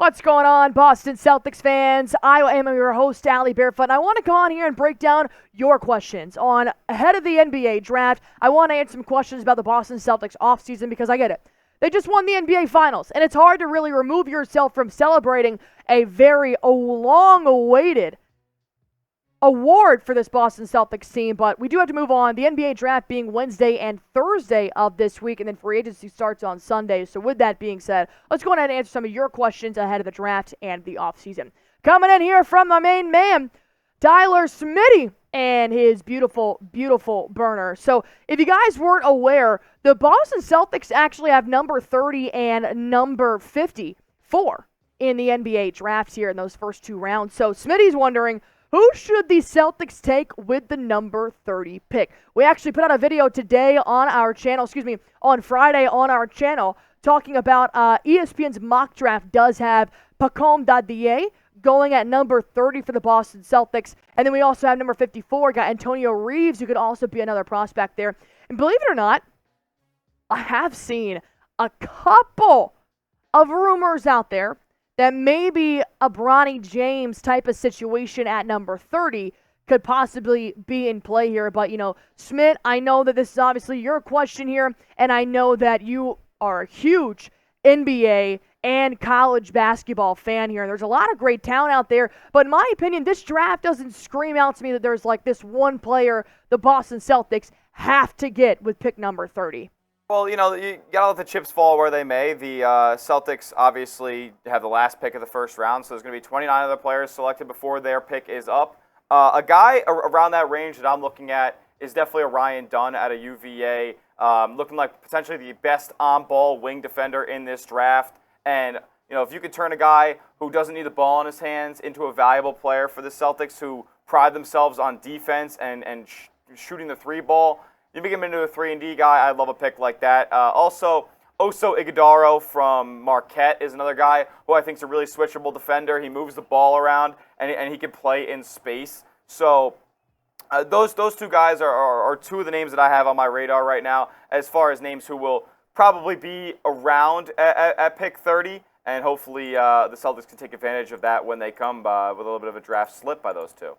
What's going on, Boston Celtics fans? I am your host, Allie, Barefoot, and I want to come on here and break down your questions on ahead of the NBA draft. I want to answer some questions about the Boston Celtics offseason because I get it. They just won the NBA Finals, and it's hard to really remove yourself from celebrating a very long-awaited award for this Boston Celtics team, but we do have to move on. The NBA draft being Wednesday and Thursday of this week, and then free agency starts on Sunday. So with that being said, let's go ahead and answer some of your questions ahead of the draft and the offseason. Coming in here from my main man, Tyler Smitty, and his beautiful burner. So if you guys weren't aware, the Boston Celtics actually have number 30 and number 54 in the NBA draft here in those first two rounds. So Smitty's wondering, who should the Celtics take with the number 30 pick? We actually put out a video today on our channel, on Friday on our channel, talking about ESPN's mock draft does have Pacom Dadier going at number 30 for the Boston Celtics. And then we also have number 54, got Antonio Reeves, who could also be another prospect there. And believe it or not, I have seen a couple of rumors out there that maybe a Bronny James type of situation at number 30 could possibly be in play here. But, Smith, I know that this is obviously your question here, and I know that you are a huge NBA and college basketball fan here. And there's a lot of great talent out there, but in my opinion, this draft doesn't scream out to me that there's like this one player the Boston Celtics have to get with pick number 30. Well, you gotta let the chips fall where they may. The Celtics obviously have the last pick of the first round, so there's going to be 29 other players selected before their pick is up. A guy around that range that I'm looking at is definitely a Ryan Dunn out of UVA, looking like potentially the best on-ball wing defender in this draft. And, if you could turn a guy who doesn't need the ball in his hands into a valuable player for the Celtics who pride themselves on defense and shooting the three ball, you make him into a 3-and-D guy. I love a pick like that. Also, Oso Ighodaro from Marquette is another guy who I think is a really switchable defender. He moves the ball around, and he can play in space. So those two guys are two of the names that I have on my radar right now as far as names who will probably be around at pick 30, and hopefully the Celtics can take advantage of that when they come with a little bit of a draft slip by those two.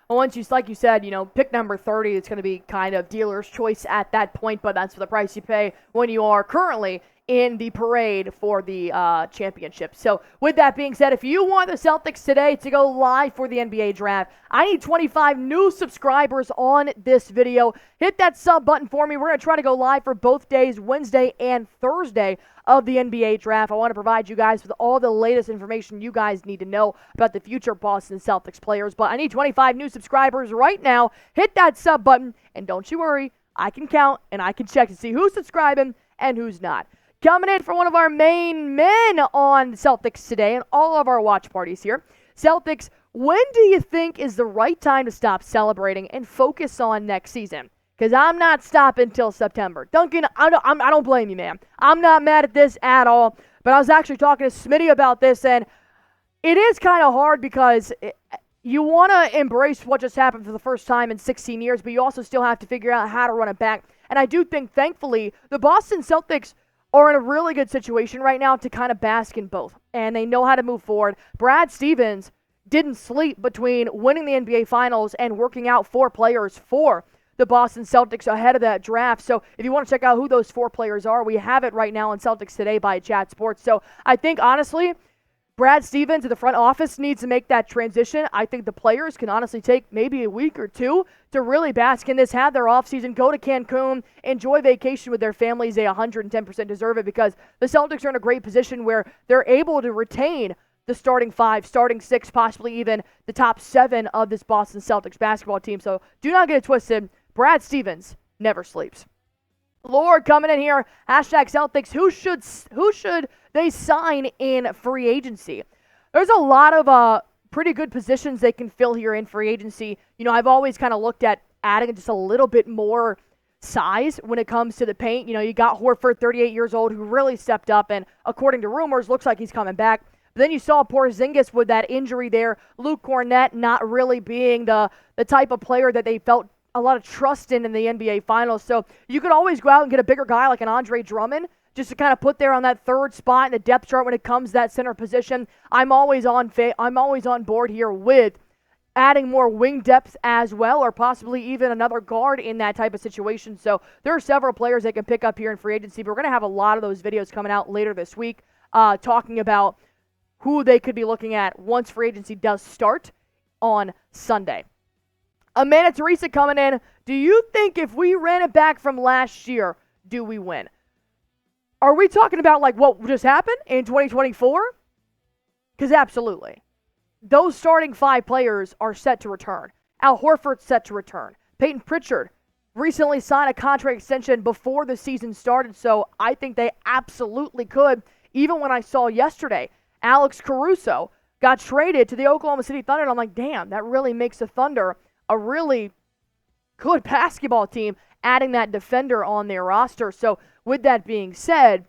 Well, once you, like you said, pick number 30, it's going to be kind of dealer's choice at that point, but that's for the price you pay when you are currently in the parade for the championship. So with that being said, if you want the Celtics today to go live for the NBA draft, I need 25 new subscribers on this video. Hit that sub button for me. We're going to try to go live for both days, Wednesday and Thursday of the NBA draft. I want to provide you guys with all the latest information you guys need to know about the future Boston Celtics players. But I need 25 new subscribers right now. Hit that sub button, and don't you worry, I can count and I can check to see who's subscribing and who's not. Coming in for one of our main men on Celtics Today and all of our watch parties here. Celtics, when do you think is the right time to stop celebrating and focus on next season? Because I'm not stopping till September. Duncan, I don't blame you, man. I'm not mad at this at all. But I was actually talking to Smitty about this, and it is kind of hard because you want to embrace what just happened for the first time in 16 years, but you also still have to figure out how to run it back. And I do think, thankfully, the Boston Celtics are in a really good situation right now to kind of bask in both. And they know how to move forward. Brad Stevens didn't sleep between winning the NBA Finals and working out 4 players for the Boston Celtics ahead of that draft. So if you want to check out who those 4 players are, we have it right now on Celtics Today by Chat Sports. So I think, honestly, Brad Stevens at the front office needs to make that transition. I think the players can honestly take maybe a week or two to really bask in this, have their offseason, go to Cancun, enjoy vacation with their families. They 110% deserve it because the Celtics are in a great position where they're able to retain the starting 5, starting 6, possibly even the top 7 of this Boston Celtics basketball team. So do not get it twisted. Brad Stevens never sleeps. Lord coming in here, hashtag Celtics, who should they sign in free agency? There's a lot of pretty good positions they can fill here in free agency. I've always kind of looked at adding just a little bit more size when it comes to the paint. You got Horford, 38 years old, who really stepped up, and according to rumors, looks like he's coming back. But then you saw Porzingis with that injury there. Luke Cornett not really being the type of player that they felt a lot of trust in the NBA Finals. So you could always go out and get a bigger guy like an Andre Drummond just to kind of put there on that third spot in the depth chart when it comes to that center position. I'm always on board here with adding more wing depth as well, or possibly even another guard in that type of situation. So there are several players they can pick up here in free agency, but we're going to have a lot of those videos coming out later this week talking about who they could be looking at once free agency does start on Sunday. Amanda Teresa coming in. Do you think if we ran it back from last year, do we win? Are we talking about like what just happened in 2024? Because absolutely. Those starting 5 players are set to return. Al Horford's set to return. Peyton Pritchard recently signed a contract extension before the season started, so I think they absolutely could. Even when I saw yesterday, Alex Caruso got traded to the Oklahoma City Thunder, and I'm like, damn, that really makes the Thunder a really good basketball team, adding that defender on their roster. So with that being said,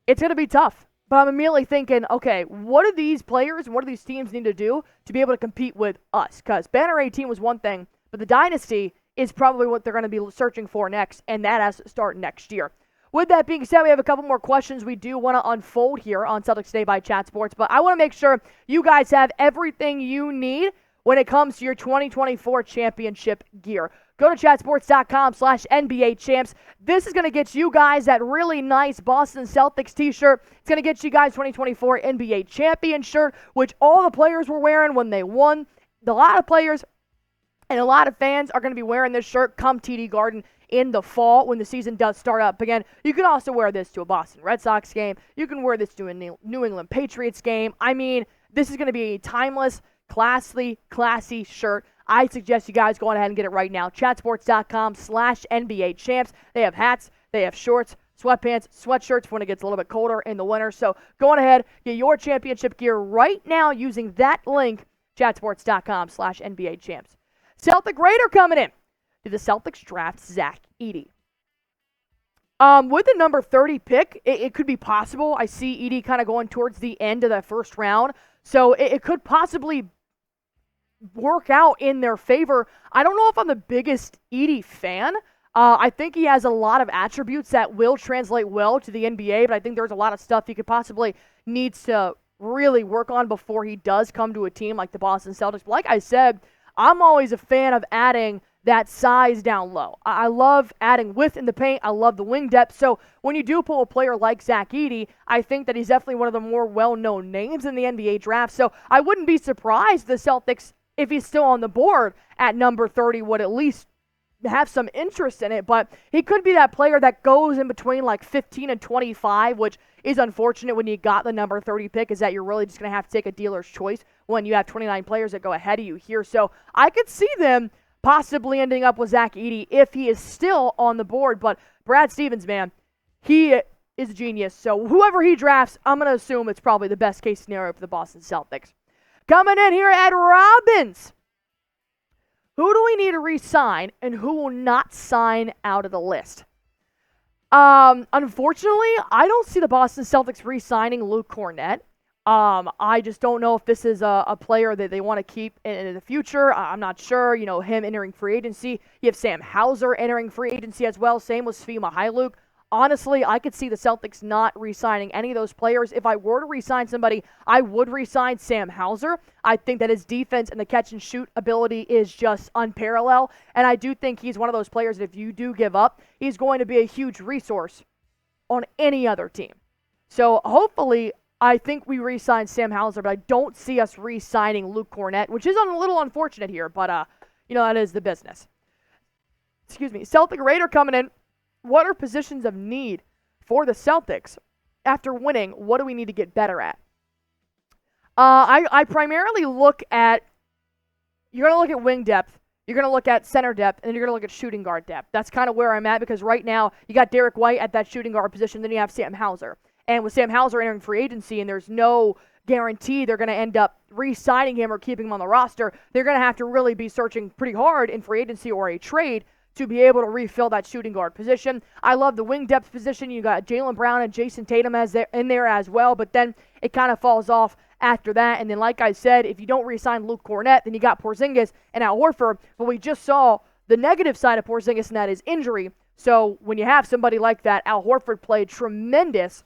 it's going to be tough. But I'm immediately thinking, okay, what do these players and what do these teams need to do to be able to compete with us? Because Banner 18 was one thing, but the Dynasty is probably what they're going to be searching for next, and that has to start next year. With that being said, we have a couple more questions we do want to unfold here on Celtics Today by Chat Sports, but I want to make sure you guys have everything you need when it comes to your 2024 championship gear. Go to chatsports.com/NBA champs. This is going to get you guys that really nice Boston Celtics t-shirt. It's going to get you guys 2024 NBA champion shirt, which all the players were wearing when they won. A lot of players and a lot of fans are going to be wearing this shirt come TD Garden in the fall when the season does start up again. You can also wear this to a Boston Red Sox game. You can wear this to a New England Patriots game. I mean, this is going to be a timeless, classy shirt. I suggest you guys go on ahead and get it right now. Chatsports.com/NBA champs. They have hats, they have shorts, sweatpants, sweatshirts when it gets a little bit colder in the winter. So go on ahead, get your championship gear right now using that link, chatsports.com/NBA champs. Celtic Raider coming in. Did the Celtics draft Zach Edey? With the number 30 pick, it could be possible. I see Edey kind of going towards the end of that first round. So it could possibly work out in their favor. I don't know if I'm the biggest Edey fan. I think he has a lot of attributes that will translate well to the NBA, but I think there's a lot of stuff he could possibly needs to really work on before he does come to a team like the Boston Celtics. But like I said, I'm always a fan of adding that size down low. I love adding width in the paint. I love the wing depth. So when you do pull a player like Zach Edey, I think that he's definitely one of the more well-known names in the NBA draft. So I wouldn't be surprised the Celtics, if he's still on the board at number 30, would at least have some interest in it. But he could be that player that goes in between like 15 and 25, which is unfortunate when you got the number 30 pick, is that you're really just going to have to take a dealer's choice when you have 29 players that go ahead of you here. So I could see them possibly ending up with Zach Edey if he is still on the board. But Brad Stevens, man, he is a genius. So whoever he drafts, I'm going to assume it's probably the best case scenario for the Boston Celtics. Coming in here at Robbins. Who do we need to re-sign and who will not sign out of the list? Unfortunately, I don't see the Boston Celtics re-signing Luke Cornett. I just don't know if this is a player that they want to keep in the future. I'm not sure. You know, him entering free agency. You have Sam Hauser entering free agency as well. Same with Svi Mykhailiuk. Honestly, I could see the Celtics not re-signing any of those players. If I were to re-sign somebody, I would re-sign Sam Hauser. I think that his defense and the catch-and-shoot ability is just unparalleled. And I do think he's one of those players that if you do give up, he's going to be a huge resource on any other team. So hopefully, I think we re-sign Sam Hauser, but I don't see us re-signing Luke Cornett, which is a little unfortunate here, but, that is the business. Excuse me. Celtic Raider coming in. What are positions of need for the Celtics after winning? What do we need to get better at? I primarily look at, you're going to look at wing depth, you're going to look at center depth, and you're going to look at shooting guard depth. That's kind of where I'm at because right now you got Derek White at that shooting guard position, then you have Sam Hauser. And with Sam Hauser entering free agency and there's no guarantee they're going to end up re-signing him or keeping him on the roster, they're going to have to really be searching pretty hard in free agency or a trade to be able to refill that shooting guard position. I love the wing depth position. You got Jaylen Brown and Jason Tatum in there as well, but then it kind of falls off after that. And then, like I said, if you don't re-sign Luke Cornett, then you got Porzingis and Al Horford. But we just saw the negative side of Porzingis, and that is injury. So when you have somebody like that, Al Horford played tremendous,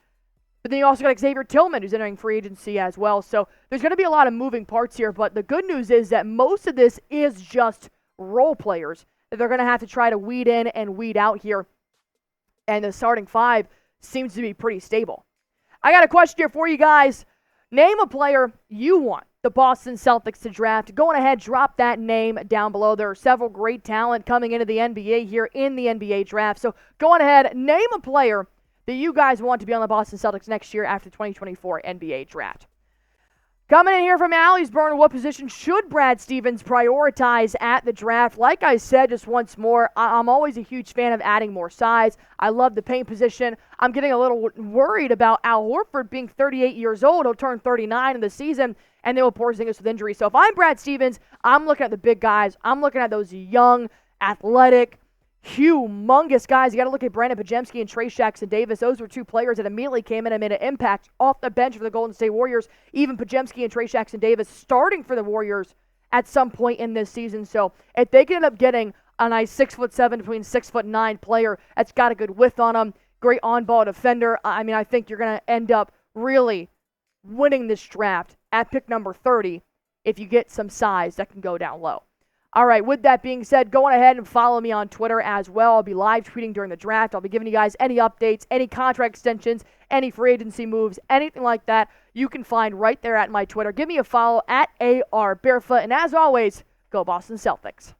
but then you also got Xavier Tillman, who's entering free agency as well. So there's going to be a lot of moving parts here, but the good news is that most of this is just role players that they're going to have to try to weed in and weed out here. And the starting five seems to be pretty stable. I got a question here for you guys. Name a player you want the Boston Celtics to draft. Go on ahead, drop that name down below. There are several great talent coming into the NBA here in the NBA draft. So go on ahead, name a player that you guys want to be on the Boston Celtics next year after the 2024 NBA draft. Coming in here from Allie's burner, what position should Brad Stevens prioritize at the draft? Like I said, just once more, I'm always a huge fan of adding more size. I love the paint position. I'm getting a little worried about Al Horford being 38 years old. He'll turn 39 in the season, and they will Porzingis with injury. So if I'm Brad Stevens, I'm looking at the big guys. I'm looking at those young, athletic, humongous guys. You got to look at Brandon Podziemski and Trey Jackson-Davis. Those were two players that immediately came in and made an impact off the bench for the Golden State Warriors. Even Podziemski and Trey Jackson-Davis starting for the Warriors at some point in this season. So if they can end up getting a nice 6'7" between 6'9" player that's got a good width on him, great on-ball defender, I mean, I think you're going to end up really winning this draft at pick number 30 if you get some size that can go down low. All right, with that being said, go on ahead and follow me on Twitter as well. I'll be live tweeting during the draft. I'll be giving you guys any updates, any contract extensions, any free agency moves, anything like that you can find right there at my Twitter. Give me a follow at AR Barefoot. And as always, go Boston Celtics.